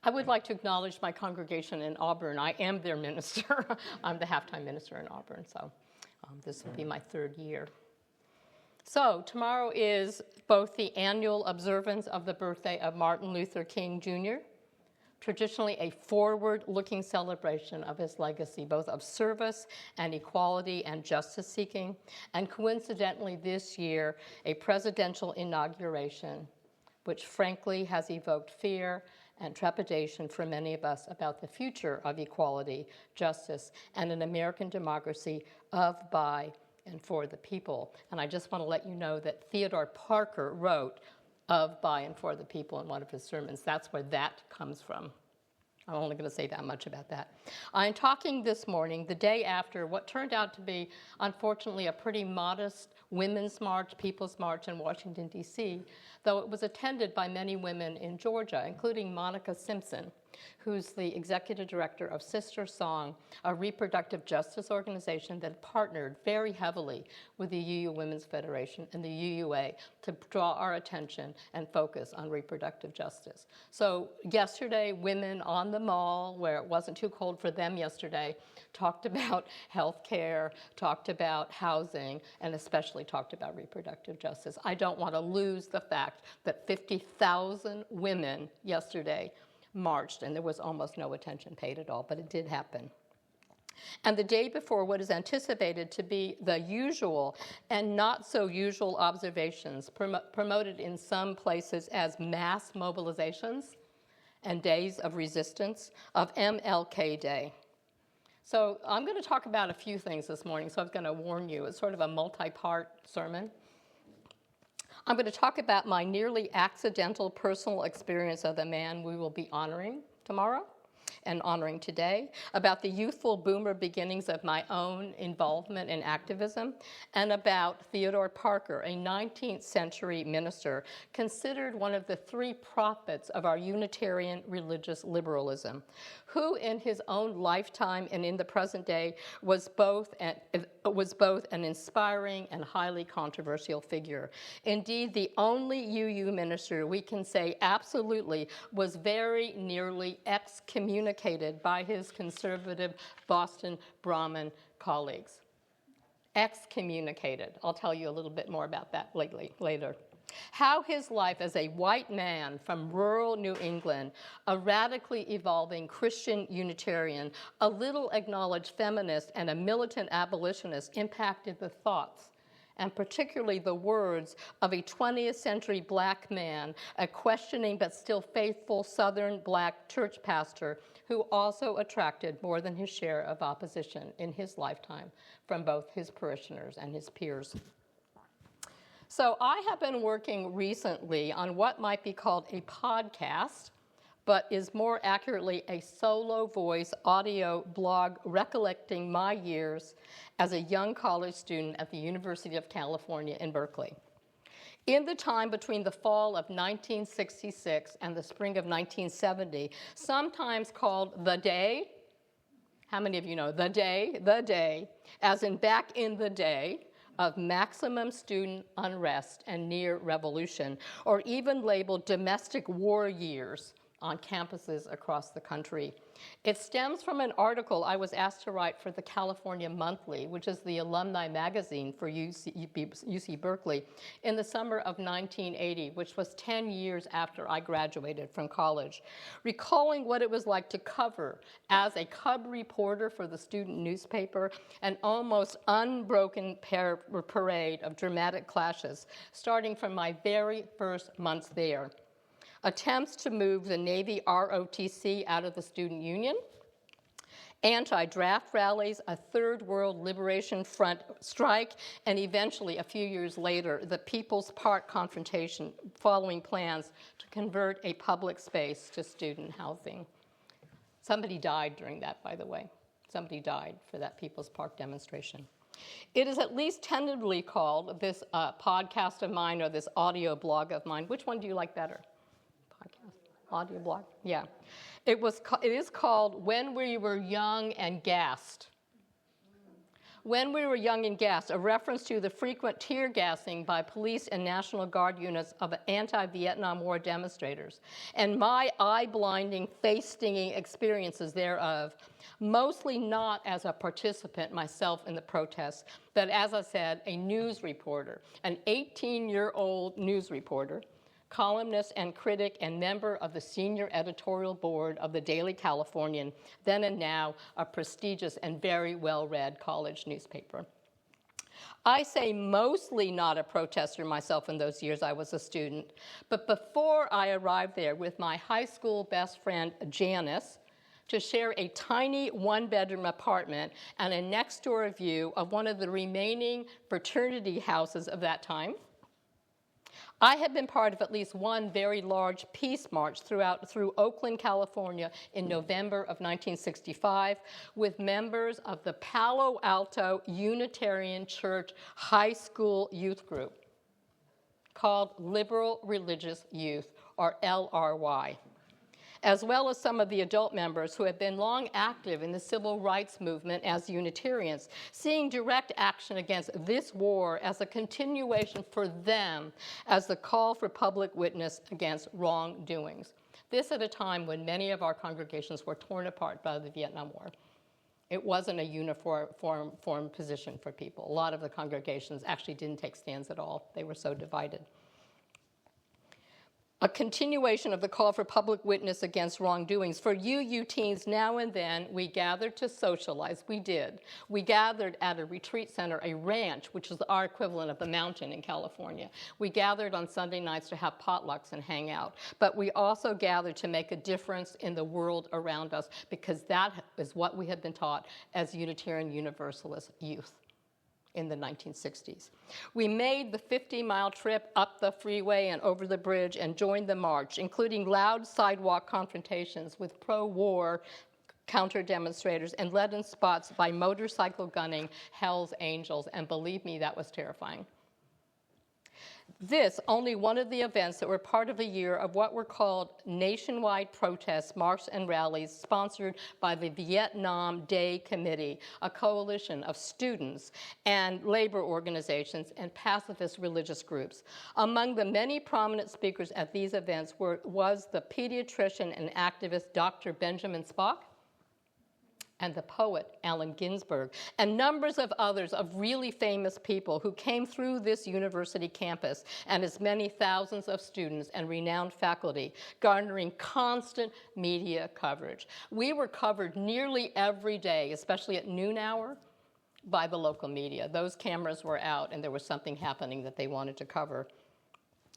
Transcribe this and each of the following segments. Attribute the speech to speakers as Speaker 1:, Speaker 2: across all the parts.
Speaker 1: I would like to acknowledge my congregation in Auburn. I am their minister. I'm the halftime minister in Auburn, so this will be my third year. So tomorrow is both the annual observance of the birthday of Martin Luther King Jr., traditionally a forward-looking celebration of his legacy, both of service and equality and justice-seeking, and coincidentally this year, a presidential inauguration, which frankly has evoked fear and trepidation for many of us about the future of equality, justice, and an American democracy of, by, and for the people. And I just want to let you know that Theodore Parker wrote of, by, and for the people in one of his sermons. That's where that comes from. I'm only going to say that much about that. I'm talking this morning, the day after what turned out to be, unfortunately, a pretty modest women's march, people's march in Washington, D.C., though it was attended by many women in Georgia, including Monica Simpson, who's the executive director of Sister Song, a reproductive justice organization that partnered very heavily with the UU Women's Federation and the UUA to draw our attention and focus on reproductive justice. So yesterday, women on the mall, where it wasn't too cold for them yesterday, talked about health care, talked about housing, and especially talked about reproductive justice. I don't want to lose the fact that 50,000 women yesterday marched, and there was almost no attention paid at all, but it did happen. And the day before what is anticipated to be the usual and not so usual observations promoted in some places as mass mobilizations and days of resistance of MLK Day. So I'm going to talk about a few things this morning, so I was going to warn you. It's sort of a multi-part sermon. I'm going to talk about my nearly accidental personal experience of the man we will be honoring tomorrow and honoring today, about the youthful boomer beginnings of my own involvement in activism, and about Theodore Parker, a 19th century minister considered one of the three prophets of our Unitarian religious liberalism, who in his own lifetime and in the present day was both an inspiring and highly controversial figure. Indeed, the only UU minister we can say absolutely was very nearly excommunicated by his conservative Boston Brahmin colleagues. Excommunicated. I'll tell you a little bit more about that later. How his life as a white man from rural New England, a radically evolving Christian Unitarian, a little acknowledged feminist, and a militant abolitionist impacted the thoughts and particularly the words of a 20th century black man, a questioning but still faithful Southern black church pastor who also attracted more than his share of opposition in his lifetime from both his parishioners and his peers. So I have been working recently on what might be called a podcast, but is more accurately a solo voice audio blog recollecting my years as a young college student at the University of California in Berkeley. In the time between the fall of 1966 and the spring of 1970, sometimes called the day, how many of you know the day, as in back in the day, of maximum student unrest and near revolution, or even labeled domestic war years on campuses across the country. It stems from an article I was asked to write for the California Monthly, which is the alumni magazine for UC Berkeley, in the summer of 1980, which was 10 years after I graduated from college, recalling what it was like to cover, as a cub reporter for the student newspaper, an almost unbroken parade of dramatic clashes, starting from my very first months there. Attempts to move the Navy ROTC out of the student union, anti-draft rallies, a Third World Liberation Front strike, and eventually, a few years later, the People's Park confrontation following plans to convert a public space to student housing. Somebody died during that, by the way. Somebody died for that People's Park demonstration. It is at least tentatively called, this podcast of mine or this audio blog of mine. Which one do you like better? Audio blog? Yeah. It is called When We Were Young and Gassed. When we were young and gassed, a reference to the frequent tear gassing by police and National Guard units of anti-Vietnam War demonstrators, and my eye-blinding, face-stinging experiences thereof, mostly not as a participant myself in the protests, but as I said, a news reporter, an 18-year-old news reporter, columnist and critic and member of the senior editorial board of the Daily Californian, then and now a prestigious and very well-read college newspaper. I say mostly not a protester myself in those years I was a student, but before I arrived there with my high school best friend Janice to share a tiny one-bedroom apartment and a next-door view of one of the remaining fraternity houses of that time, I had been part of at least one very large peace march through Oakland, California in November of 1965 with members of the Palo Alto Unitarian Church High School Youth Group called Liberal Religious Youth, or LRY, as well as some of the adult members who had been long active in the civil rights movement as Unitarians, seeing direct action against this war as a continuation for them as the call for public witness against wrongdoings. This at a time when many of our congregations were torn apart by the Vietnam War. It wasn't a uniform position for people. A lot of the congregations actually didn't take stands at all. They were so divided. A continuation of the call for public witness against wrongdoings. For you teens, now and then, we gathered to socialize. We did. We gathered at a retreat center, a ranch, which is our equivalent of the mountain in California. We gathered on Sunday nights to have potlucks and hang out. But we also gathered to make a difference in the world around us, because that is what we had been taught as Unitarian Universalist youth in the 1960s. We made the 50-mile trip up the freeway and over the bridge and joined the march, including loud sidewalk confrontations with pro-war counter-demonstrators and led in spots by motorcycle gunning Hell's Angels, and believe me, that was terrifying. This, only one of the events that were part of a year of what were called nationwide protests, marches, and rallies sponsored by the Vietnam Day Committee, a coalition of students and labor organizations and pacifist religious groups. Among the many prominent speakers at these events was the pediatrician and activist Dr. Benjamin Spock, and the poet Allen Ginsberg, and numbers of others of really famous people who came through this university campus, and as many thousands of students and renowned faculty, garnering constant media coverage. We were covered nearly every day, especially at noon hour, by the local media. Those cameras were out, and there was something happening that they wanted to cover.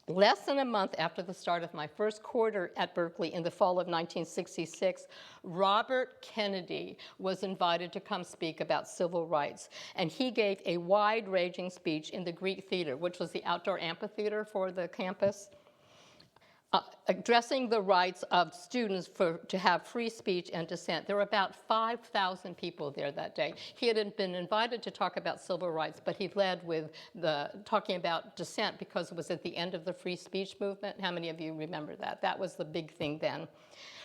Speaker 1: Less than a month after the start of my first quarter at Berkeley in the fall of 1966, Robert Kennedy was invited to come speak about civil rights, and he gave a wide-ranging speech in the Greek Theater, which was the outdoor amphitheater for the campus, addressing the rights of students to have free speech and dissent. There were about 5,000 people there that day. He had been invited to talk about civil rights, but he led with talking about dissent because it was at the end of the free speech movement. How many of you remember that? That was the big thing then.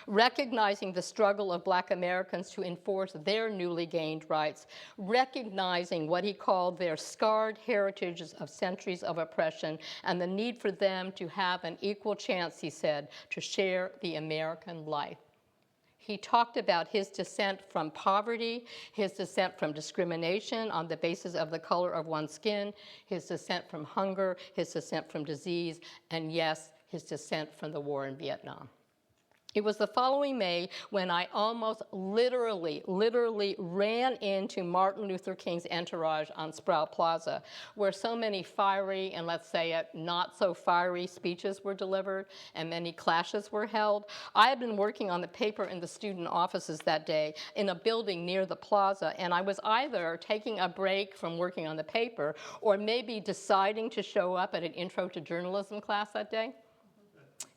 Speaker 1: Recognizing the struggle of Black Americans to enforce their newly gained rights, recognizing what he called their scarred heritages of centuries of oppression and the need for them to have an equal chance, he said, to share the American life. He talked about his descent from poverty, his descent from discrimination on the basis of the color of one's skin, his descent from hunger, his descent from disease, and yes, his descent from the war in Vietnam. It was the following May when I almost literally ran into Martin Luther King's entourage on Sproul Plaza, where so many fiery and, let's say it, not so fiery speeches were delivered and many clashes were held. I had been working on the paper in the student offices that day in a building near the plaza, and I was either taking a break from working on the paper or maybe deciding to show up at an intro to journalism class that day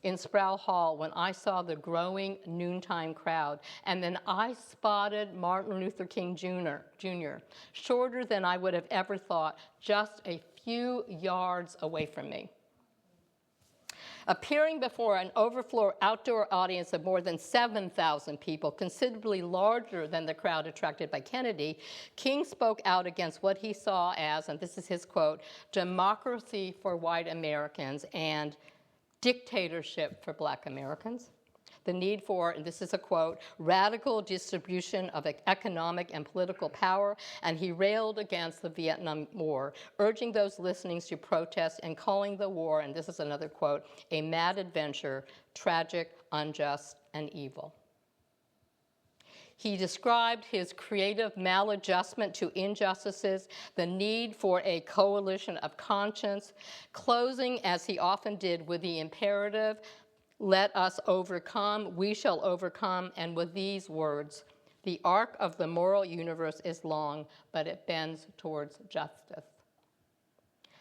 Speaker 1: in Sproul Hall when I saw the growing noontime crowd. And then I spotted Martin Luther King Jr., shorter than I would have ever thought, just a few yards away from me. Appearing before an overflow outdoor audience of more than 7,000 people, considerably larger than the crowd attracted by Kennedy, King spoke out against what he saw as, and this is his quote, democracy for white Americans and dictatorship for black Americans. The need for, and this is a quote, radical distribution of economic and political power, and he railed against the Vietnam War, urging those listening to protest and calling the war, and this is another quote, a mad adventure, tragic, unjust, and evil. He described his creative maladjustment to injustices, the need for a coalition of conscience, closing, as he often did, with the imperative, let us overcome, we shall overcome, and with these words, the arc of the moral universe is long, but it bends towards justice.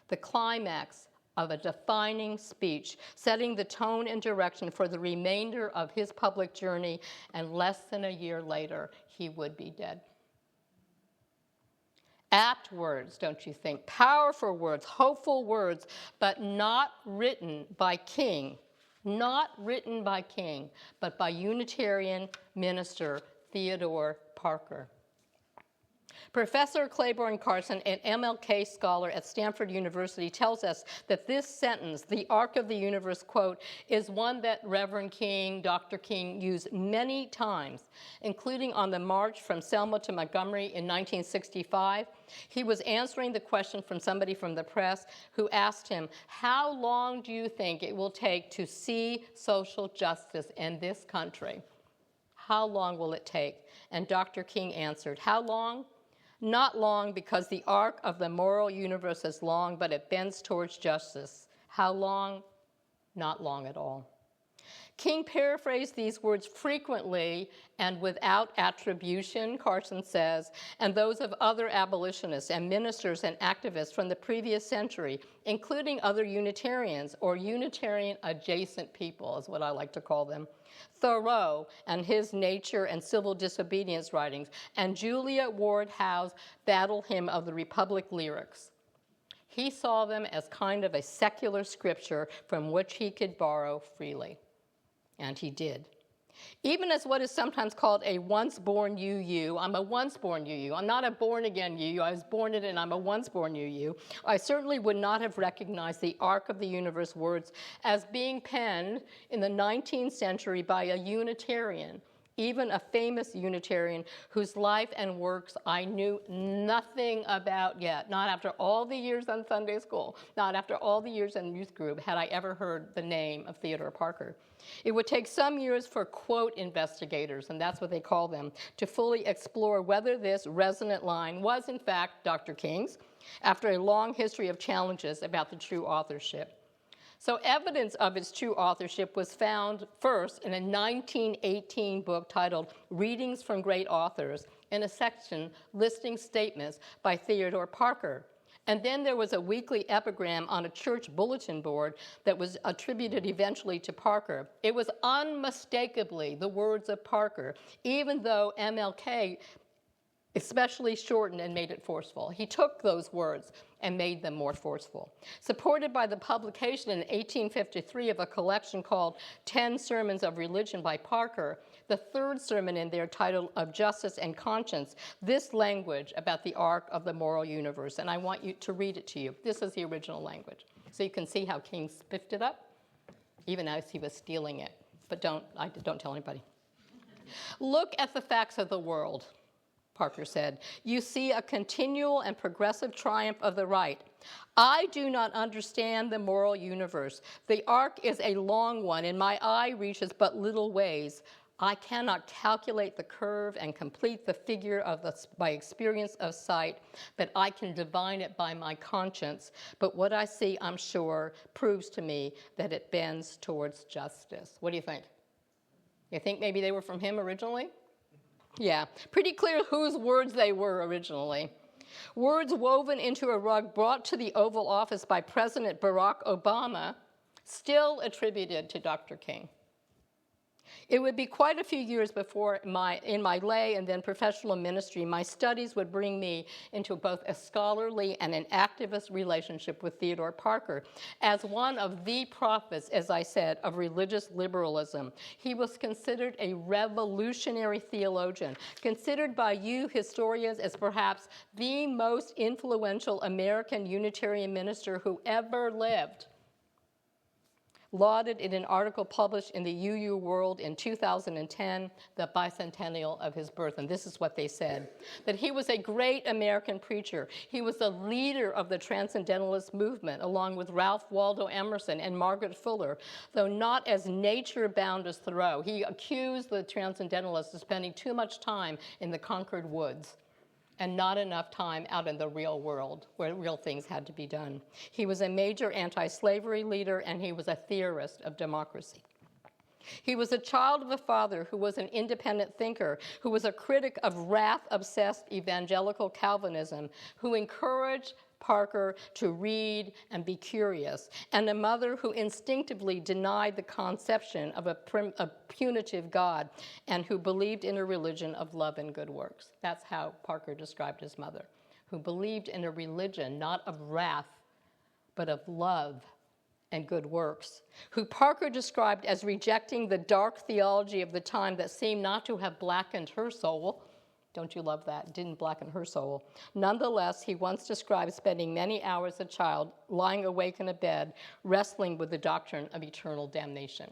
Speaker 1: The climax of a defining speech, setting the tone and direction for the remainder of his public journey, and less than a year later, he would be dead. Apt words, don't you think? Powerful words, hopeful words, but not written by King. Not written by King, but by Unitarian minister Theodore Parker. Professor Claiborne Carson, an MLK scholar at Stanford University, tells us that this sentence, the arc of the universe, quote, is one that Reverend King, Dr. King, used many times, including on the march from Selma to Montgomery in 1965. He was answering the question from somebody from the press who asked him, how long do you think it will take to see social justice in this country? How long will it take? And Dr. King answered, how long? Not long, because the arc of the moral universe is long, but it bends towards justice. How long? Not long at all. King paraphrased these words frequently and without attribution, Carson says, and those of other abolitionists and ministers and activists from the previous century, including other Unitarians or Unitarian-adjacent people, is what I like to call them. Thoreau and his Nature and Civil Disobedience writings, and Julia Ward Howe's Battle Hymn of the Republic lyrics. He saw them as kind of a secular scripture from which he could borrow freely. And he did. Even as what is sometimes called a once-born UU, I'm a once-born UU. I'm not a born-again UU. I was born in it, and I'm a once-born UU. I certainly would not have recognized the arc of the universe words as being penned in the 19th century by a Unitarian, even a famous Unitarian whose life and works I knew nothing about yet. Not after all the years on Sunday school, not after all the years in youth group, had I ever heard the name of Theodore Parker. It would take some years for quote investigators, and that's what they call them, to fully explore whether this resonant line was in fact Dr. King's, after a long history of challenges about the true authorship. So evidence of its true authorship was found first in a 1918 book titled Readings from Great Authors, in a section listing statements by Theodore Parker. And then there was a weekly epigram on a church bulletin board that was attributed eventually to Parker. It was unmistakably the words of Parker, even though MLK especially shortened and made it forceful. He took those words and made them more forceful. Supported by the publication in 1853 of a collection called 10 Sermons of Religion by Parker, the third sermon in there titled Of Justice and Conscience, this language about the arc of the moral universe, and I want you to read it to you. This is the original language. So you can see how King spiffed it up, even as he was stealing it. But don't tell anybody. Look at the facts of the world, Parker said. You see a continual and progressive triumph of the right. I do not understand the moral universe. The arc is a long one, and my eye reaches but little ways. I cannot calculate the curve and complete the figure by experience of sight, but I can divine it by my conscience. But what I see, I'm sure, proves to me that it bends towards justice. What do you think? You think maybe they were from him originally? Yeah, pretty clear whose words they were originally. Words woven into a rug brought to the Oval Office by President Barack Obama, still attributed to Dr. King. It would be quite a few years before in my lay and then professional ministry, my studies would bring me into both a scholarly and an activist relationship with Theodore Parker as one of the prophets, as I said, of religious liberalism. He was considered a revolutionary theologian, considered by you historians as perhaps the most influential American Unitarian minister who ever lived. Lauded in an article published in the UU World in 2010, the bicentennial of his birth. And this is what they said, that he was a great American preacher. He was a leader of the Transcendentalist movement, along with Ralph Waldo Emerson and Margaret Fuller, though not as nature-bound as Thoreau. He accused the Transcendentalists of spending too much time in the Concord woods and not enough time out in the real world where real things had to be done. He was a major anti-slavery leader, and he was a theorist of democracy. He was a child of a father who was an independent thinker, who was a critic of wrath-obsessed evangelical Calvinism, who encouraged Parker to read and be curious, and a mother who instinctively denied the conception of a punitive God and who believed in a religion of love and good works. That's how Parker described his mother, who believed in a religion not of wrath, but of love and good works, who Parker described as rejecting the dark theology of the time that seemed not to have blackened her soul. Don't you love that? Didn't blacken her soul. Nonetheless, he once described spending many hours as a child lying awake in a bed, wrestling with the doctrine of eternal damnation.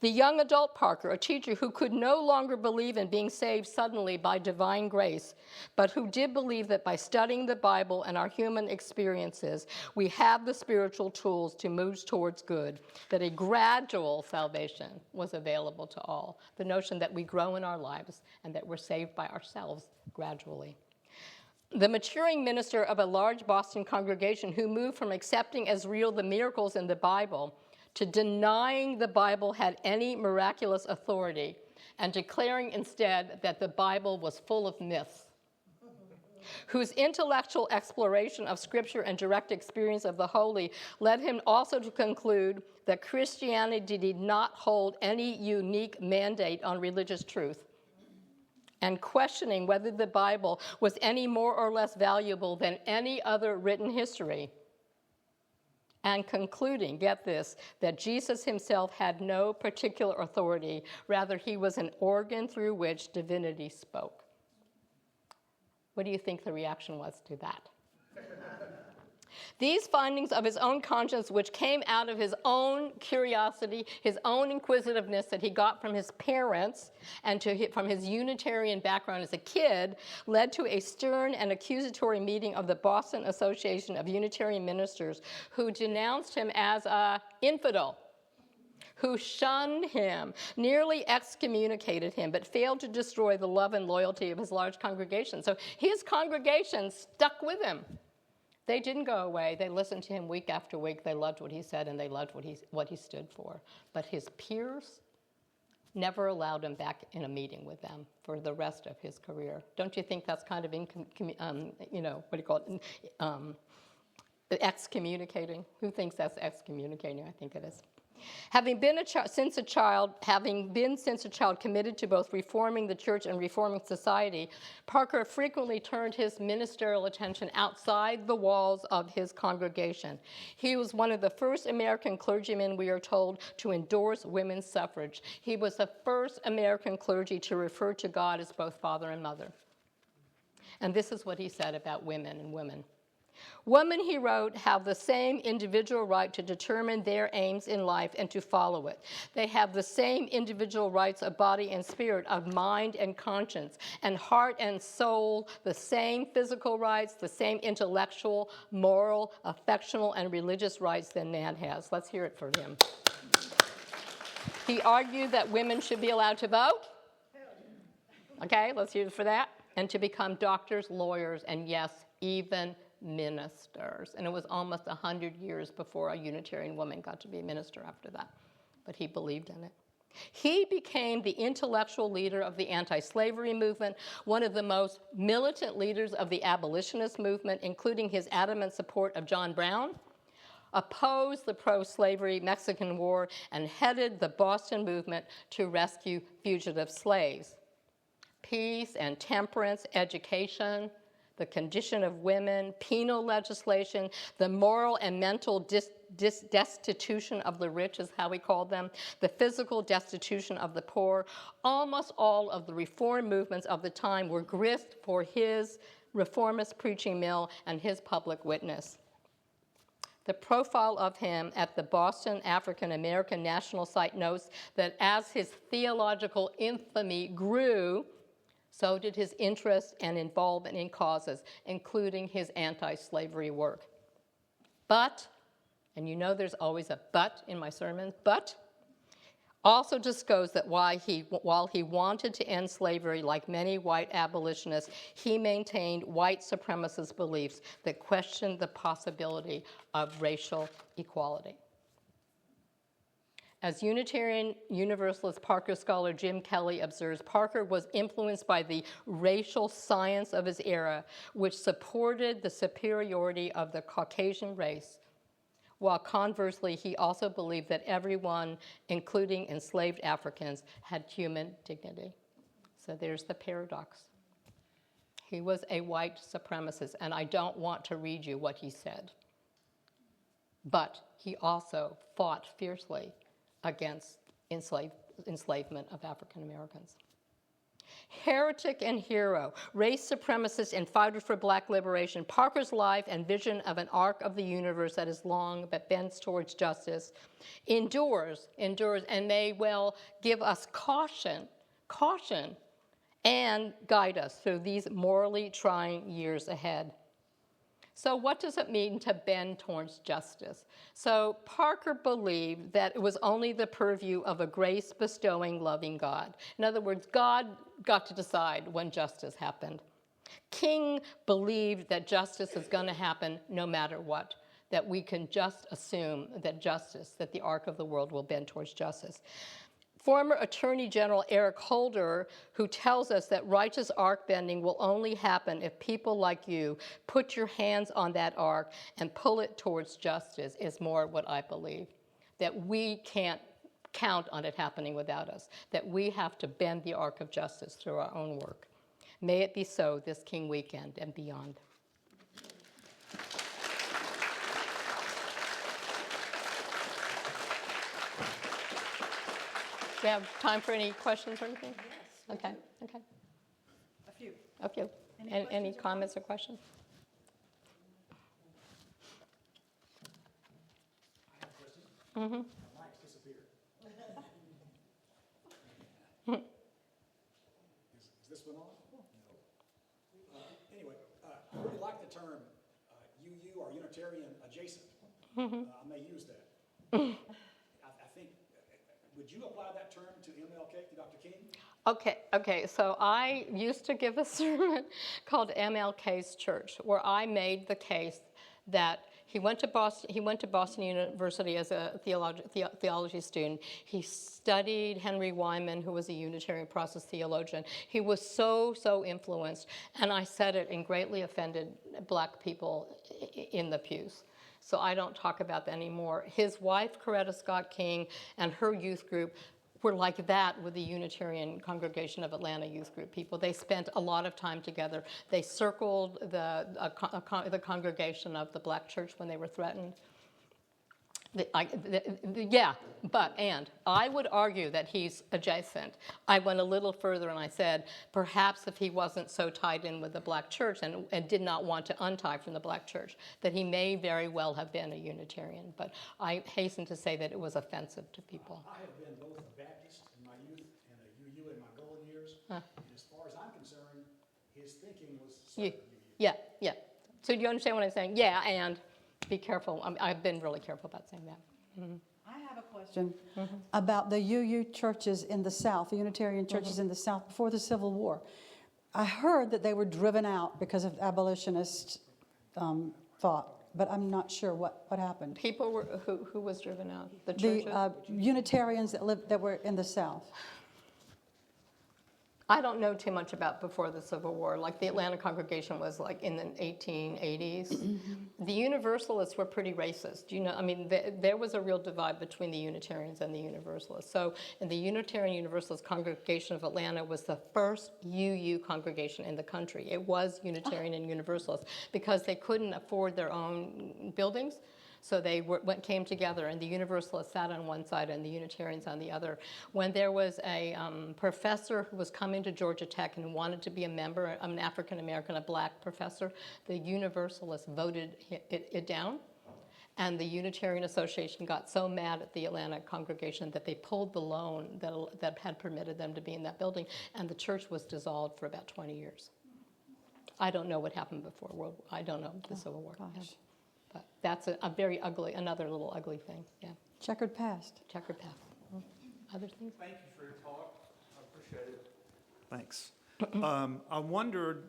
Speaker 1: The young adult Parker, a teacher who could no longer believe in being saved suddenly by divine grace, but who did believe that by studying the Bible and our human experiences, we have the spiritual tools to move towards good, that a gradual salvation was available to all. The notion that we grow in our lives and that we're saved by ourselves gradually. The maturing minister of a large Boston congregation who moved from accepting as real the miracles in the Bible to denying the Bible had any miraculous authority and declaring instead that the Bible was full of myths, whose intellectual exploration of Scripture and direct experience of the holy led him also to conclude that Christianity did not hold any unique mandate on religious truth, and questioning whether the Bible was any more or less valuable than any other written history, and concluding, get this, that Jesus himself had no particular authority, rather he was an organ through which divinity spoke. What do you think the reaction was to that? These findings of his own conscience, which came out of his own curiosity, his own inquisitiveness that he got from his parents and from his Unitarian background as a kid, led to a stern and accusatory meeting of the Boston Association of Unitarian Ministers, who denounced him as an infidel, who shunned him, nearly excommunicated him, but failed to destroy the love and loyalty of his large congregation. So his congregation stuck with him. They didn't go away. They listened to him week after week. They loved what he said, and they loved what he stood for. But his peers never allowed him back in a meeting with them for the rest of his career. Don't you think that's kind of excommunicating? Who thinks that's excommunicating? I think it is. Having been since a child committed to both reforming the church and reforming society, Parker frequently turned his ministerial attention outside the walls of his congregation. He was one of the first American clergymen, we are told, to endorse women's suffrage. He was the first American clergy to refer to God as both father and mother. And this is what he said about women and women. Women, he wrote, have the same individual right to determine their aims in life and to follow it. They have the same individual rights of body and spirit, of mind and conscience, and heart and soul, the same physical rights, the same intellectual, moral, affectional, and religious rights that man has. Let's hear it for him. He argued that women should be allowed to vote. Okay, let's hear it for that. And to become doctors, lawyers, and yes, even ministers. And it was almost 100 years before a Unitarian woman got to be a minister after that. But he believed in it. He became the intellectual leader of the anti-slavery movement, one of the most militant leaders of the abolitionist movement, including his adamant support of John Brown, opposed the pro-slavery Mexican War, and headed the Boston movement to rescue fugitive slaves. Peace and temperance, education, the condition of women, penal legislation, the moral and mental destitution of the rich is how we called them, the physical destitution of the poor. Almost all of the reform movements of the time were grist for his reformist preaching mill and his public witness. The profile of him at the Boston African American National Site notes that as his theological infamy grew, so did his interest and involvement in causes, including his anti-slavery work. But, and you know there's always a but in my sermons, but also disclosed that while he wanted to end slavery like many white abolitionists, he maintained white supremacist beliefs that questioned the possibility of racial equality. As Unitarian Universalist Parker scholar Jim Kelly observes, Parker was influenced by the racial science of his era, which supported the superiority of the Caucasian race, while conversely, he also believed that everyone, including enslaved Africans, had human dignity. So there's the paradox. He was a white supremacist, and I don't want to read you what he said. But he also fought fiercely against enslavement of African Americans. Heretic and hero, race supremacist and fighter for black liberation, Parker's life and vision of an arc of the universe that is long but bends towards justice endures, and may well give us caution, and guide us through these morally trying years ahead. So what does it mean to bend towards justice? So Parker believed that it was only the purview of a grace-bestowing, loving God. In other words, God got to decide when justice happened. King believed that justice is going to happen no matter what, that we can just assume that the arc of the world will bend towards justice. Former Attorney General Eric Holder, who tells us that righteous arc bending will only happen if people like you put your hands on that arc and pull it towards justice, is more what I believe. That we can't count on it happening without us, that we have to bend the arc of justice through our own work. May it be so this King Weekend and beyond. Do we have time for any questions or anything?
Speaker 2: Yes.
Speaker 1: Okay.
Speaker 2: A few.
Speaker 1: Any comments or questions?
Speaker 3: I have a question.
Speaker 1: Mm-hmm.
Speaker 3: My mic's disappeared. Is this one on? No. Anyway, I really like the term UU or Unitarian adjacent. I may use that. I think, would you apply that term to MLK, to Dr. King?
Speaker 1: Okay, so I used to give a sermon called MLK's Church, where I made the case that he went to Boston University as a theology student. He studied Henry Wyman, who was a Unitarian process theologian. He was so influenced, and I said it and greatly offended black people in the pews. So I don't talk about that anymore. His wife, Coretta Scott King, and her youth group were like that with the Unitarian Congregation of Atlanta youth group people. They spent a lot of time together. They circled the congregation of the black church when they were threatened. And I would argue that he's adjacent. I went a little further and I said, perhaps if he wasn't so tied in with the black church and did not want to untie from the black church, that he may very well have been a Unitarian. But I hasten to say that it was offensive to people.
Speaker 3: I have been both a Baptist in my youth and a UU in my golden years. And as far as I'm concerned, his thinking was separate UU.
Speaker 1: Yeah. So do you understand what I'm saying? Yeah, and be careful. I've been really careful about saying that. Mm-hmm.
Speaker 2: I have a question about the UU churches in the South, the Unitarian churches in the South before the Civil War. I heard that they were driven out because of abolitionist thought, but I'm not sure what happened.
Speaker 1: People were who was driven out? The churches?
Speaker 2: The Unitarians that were in the South.
Speaker 1: I don't know too much about before the Civil War. Like the Atlanta congregation was like in the 1880s. The Universalists were pretty racist. You know, I mean, there was a real divide between the Unitarians and the Universalists. So, in the Unitarian Universalist congregation of Atlanta was the first UU congregation in the country. It was Unitarian and Universalist because they couldn't afford their own buildings. So they came together, and the Universalists sat on one side and the Unitarians on the other. When there was a professor who was coming to Georgia Tech and wanted to be a member, an African-American, a black professor, the Universalists voted it down. And the Unitarian Association got so mad at the Atlanta congregation that they pulled the loan that had permitted them to be in that building, and the church was dissolved for about 20 years. I don't know what happened before. I don't know the Civil War.
Speaker 2: Gosh.
Speaker 1: But that's a very ugly, another little ugly thing, yeah.
Speaker 2: Checkered past.
Speaker 1: Checkered path. Other things?
Speaker 4: Thank you for your talk. I appreciate it.
Speaker 3: Thanks.
Speaker 4: I wondered,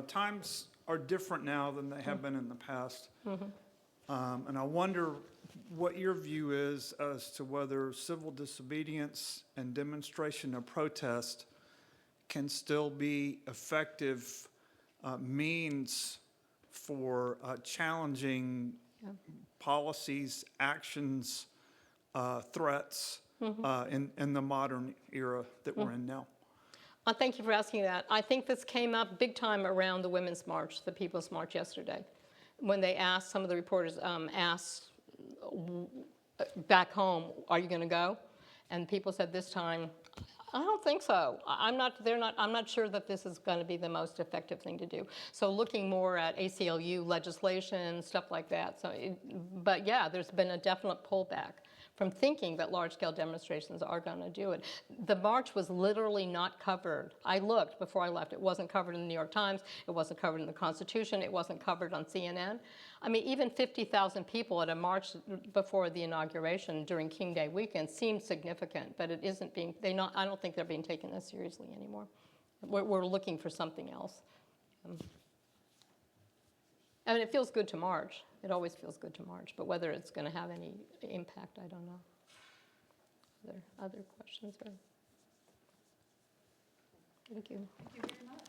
Speaker 4: times are different now than they have been in the past. And I wonder what your view is as to whether civil disobedience and demonstration of protest can still be effective means for challenging policies, actions, threats in the modern era that we're in now.
Speaker 1: Thank you for asking that. I think this came up big time around the Women's March, the People's March yesterday, when they asked, some of the reporters asked back home, are you going to go? And people said this time, I don't think so. I'm not sure that this is going to be the most effective thing to do. So looking more at ACLU legislation, stuff like that. But yeah, there's been a definite pullback from thinking that large-scale demonstrations are going to do it. The march was literally not covered. I looked before I left. It wasn't covered in the New York Times. It wasn't covered in the Constitution. It wasn't covered on CNN. I mean, even 50,000 people at a march before the inauguration during King Day weekend seemed significant, but it isn't being, I don't think they're being taken as seriously anymore. We're looking for something else. I mean, it feels good to march. It always feels good to march, but whether it's going to have any impact, I don't know. Other questions? Thank you.
Speaker 2: Thank you very much.